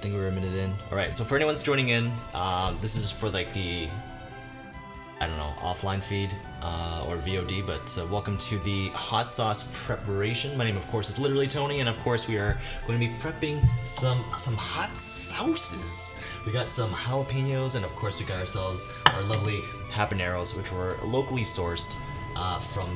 think we're a minute in. Alright, so for anyone's joining in, this is for like the, I don't know, offline feed or VOD, but welcome to the hot sauce preparation. My name, of course, is literally Tony, and of course we are going to be prepping some hot sauces. We got some jalapenos, and of course we got ourselves our lovely habaneros, which were locally sourced from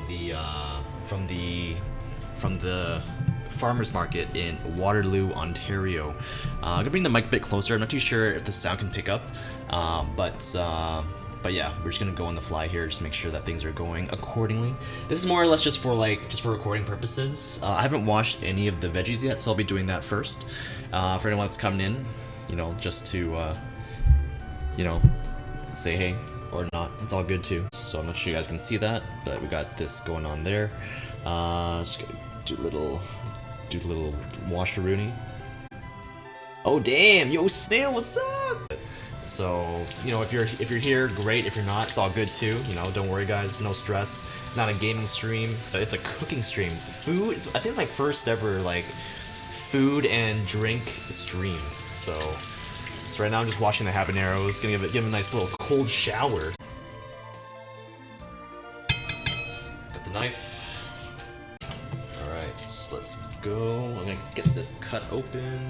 the farmers market in Waterloo, Ontario. I'm gonna bring the mic a bit closer. I'm not too sure if the sound can pick up, but yeah, we're just gonna go on the fly here, just make sure that things are going accordingly. This is more or less just for recording purposes. I haven't washed any of the veggies yet, so I'll be doing that first. For anyone that's coming in, you know, just to you know, say hey or not, it's all good too. So I'm not sure you guys can see that, but we got this going on there. Just gonna do a little washeroonie. Oh damn, yo Snail, what's up? So, you know, if you're here, great. If you're not, it's all good too. You know, don't worry guys, no stress. It's not a gaming stream, it's a cooking stream. Food, I think it's my first ever like food and drink stream. So right now I'm just washing the habaneros, gonna give it a nice little cold shower. Got the knife. Let's go. I'm gonna get this cut open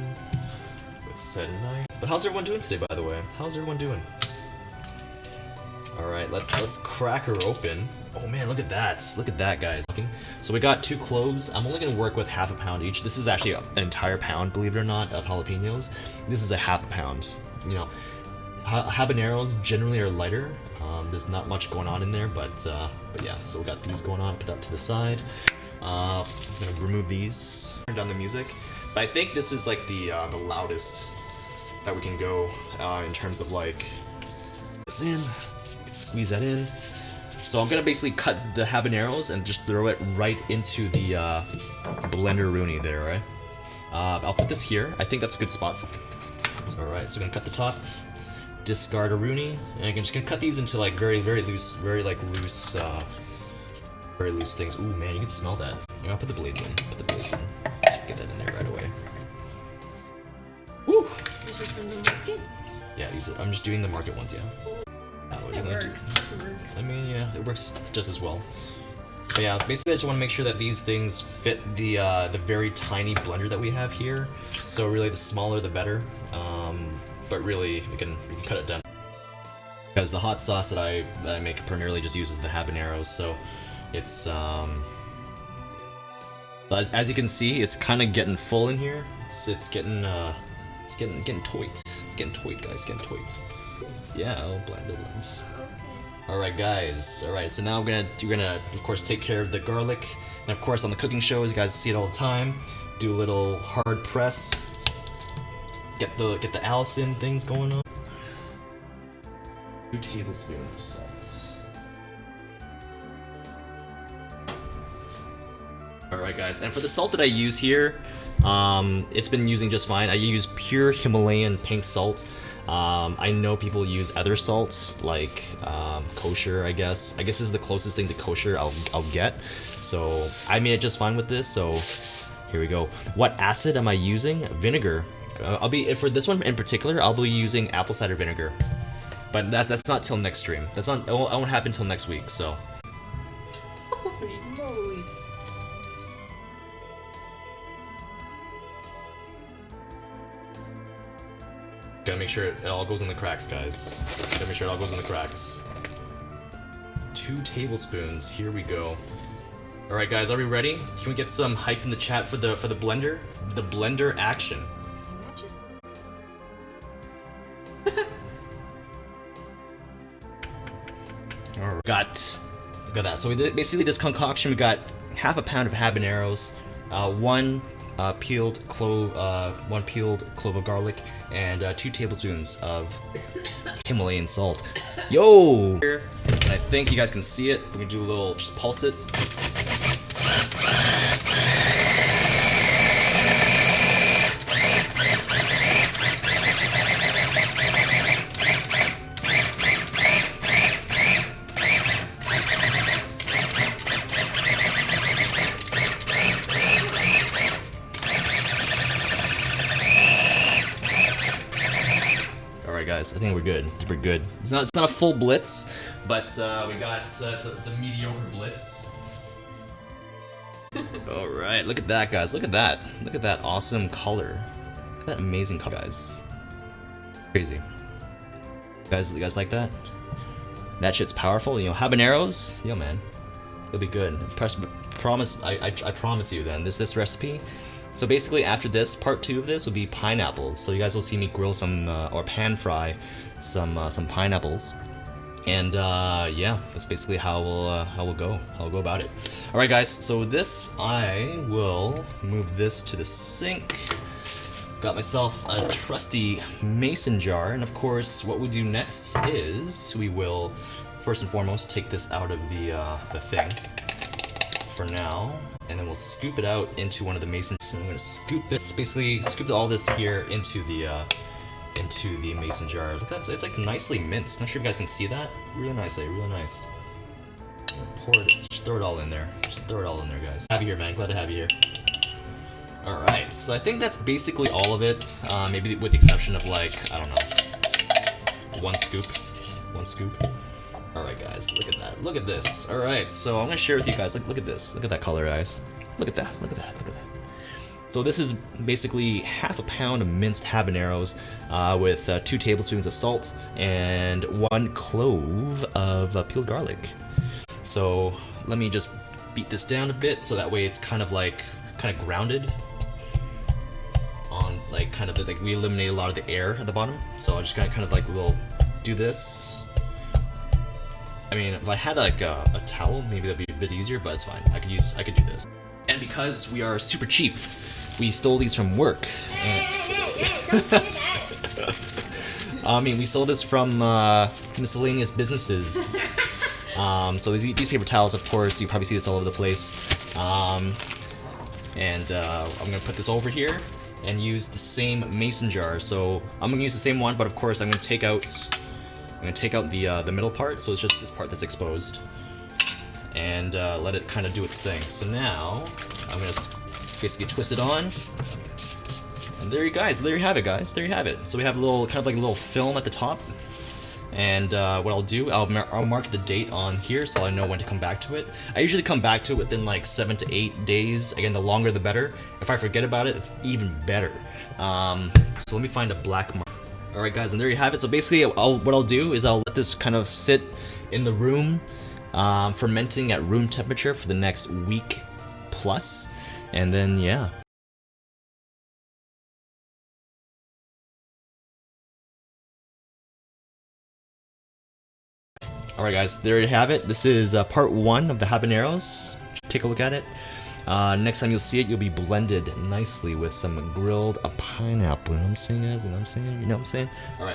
with said knife. But how's everyone doing today, by the way? How's everyone doing? Alright, let's crack her open. Oh man, look at that. Look at that, guys. So we got 2 cloves. I'm only gonna work with half a pound each. This is actually an entire pound, believe it or not, of jalapenos. This is a half a pound. You know, habaneros generally are lighter. There's not much going on in there, but yeah, so we got these going on. Put that to the side. I'm gonna remove these, turn down the music, but I think this is like the loudest that we can go in terms of like this in. Squeeze that in. So I'm gonna basically cut the habaneros and just throw it right into the blender rooney there, right? I'll put this here. I think that's a good spot. Alright, so I'm gonna cut the top, discard a rooney, and I'm just gonna cut these into like very loose things. Ooh man, you can smell that. I'll put the blades in. Put the blades in. Just get that in there right away. Woo! Yeah, these are, I'm just doing the market ones, yeah. It works. I mean, yeah, it works just as well. But yeah, basically I just want to make sure that these things fit the very tiny blender that we have here. So really, the smaller the better. But really, we can cut it down. Because the hot sauce that I make primarily just uses the habaneros, so it's as you can see, it's kind of getting full in here. It's getting toit. It's getting toit, guys. Getting toit. Yeah, I'll blend it. Alright guys, alright, so now we're gonna of course take care of the garlic, and of course on the cooking shows, you guys see it all the time, do a little hard press, get the Allison things going on. 2 tablespoons of salt. Alright guys, and for the salt that I use here, it's been using just fine. I use pure Himalayan pink salt. I know people use other salts, like kosher, I guess. This is the closest thing to kosher I'll get. So I made it just fine with this, so here we go. What acid am I using? Vinegar. For this one in particular, I'll be using apple cider vinegar. But that's not till next stream. It won't happen till next week, so. Holy moly. Gotta make sure it all goes in the cracks, guys. Gotta make sure it all goes in the cracks. 2 tablespoons, here we go. Alright guys, are we ready? Can we get some hype in the chat for the blender? The blender action. Alright, got that. So basically this concoction, we got half a pound of habaneros, one peeled clove of garlic, and 2 tablespoons of Himalayan salt. Yo! And I think you guys can see it. We're gonna do a little, just pulse it. guys, I think we're good. We're good. It's not a full blitz, but we got it's a mediocre blitz. All right, look at that, guys. Look at that. Look at that awesome color. Look at that amazing color, guys. Crazy. You guys like that? That shit's powerful. You know, habaneros. Yo, man, it'll be good. I promise you. Then this recipe. So basically, after this, part 2 of this will be pineapples. So you guys will see me grill some or pan fry some pineapples, and yeah, that's basically how we'll go about it. All right, guys. So this, I will move this to the sink. Got myself a trusty mason jar, and of course, what we'll do next is we will first and foremost take this out of the thing for now. And then we'll scoop it out into one of the mason. So I'm gonna scoop this, basically scoop all this here into the mason jar. Look, it's like nicely minced. Not sure if you guys can see that. Really nicely, really nice. Pour it, just throw it all in there. Just throw it all in there, guys. Have you here, man. Glad to have you here. All right, so I think that's basically all of it. Maybe with the exception of like, I don't know, one scoop. Alright, guys, look at that. Look at this. Alright, so I'm gonna share with you guys. Look at this. Look at that color, guys. Look at that. Look at that. Look at that. So this is basically half a pound of minced habaneros with 2 tablespoons of salt and 1 clove of peeled garlic. So let me just beat this down a bit so that way it's kind of grounded on like we eliminate a lot of the air at the bottom. So I just kind of like do this. I mean, if I had like a towel, maybe that'd be a bit easier, but it's fine. I could do this. And because we are super cheap, we stole these from work. I mean, we stole this from miscellaneous businesses. So these paper towels, of course, you probably see this all over the place. I'm gonna put this over here and use the same mason jar. So I'm gonna use the same one, but of course I'm gonna take out the middle part, so it's just this part that's exposed, and let it kind of do its thing. So now I'm gonna basically twist it on, and there you have it, guys. There you have it. So we have a little kind of like a little film at the top, and what I'll do, I'll mark the date on here so I know when to come back to it. I usually come back to it within like 7 to 8 days. Again, the longer the better. If I forget about it, it's even better. So let me find a black mark. Alright, guys, and there you have it. So basically what I'll do is I'll let this kind of sit in the room, fermenting at room temperature for the next week plus, and then yeah. Alright, guys, there you have it. This is part 1 of the habaneros. Take a look at it. Next time you'll see it, you'll be blended nicely with some grilled pineapple. You know what I'm saying, guys? You know what I'm saying? Alright.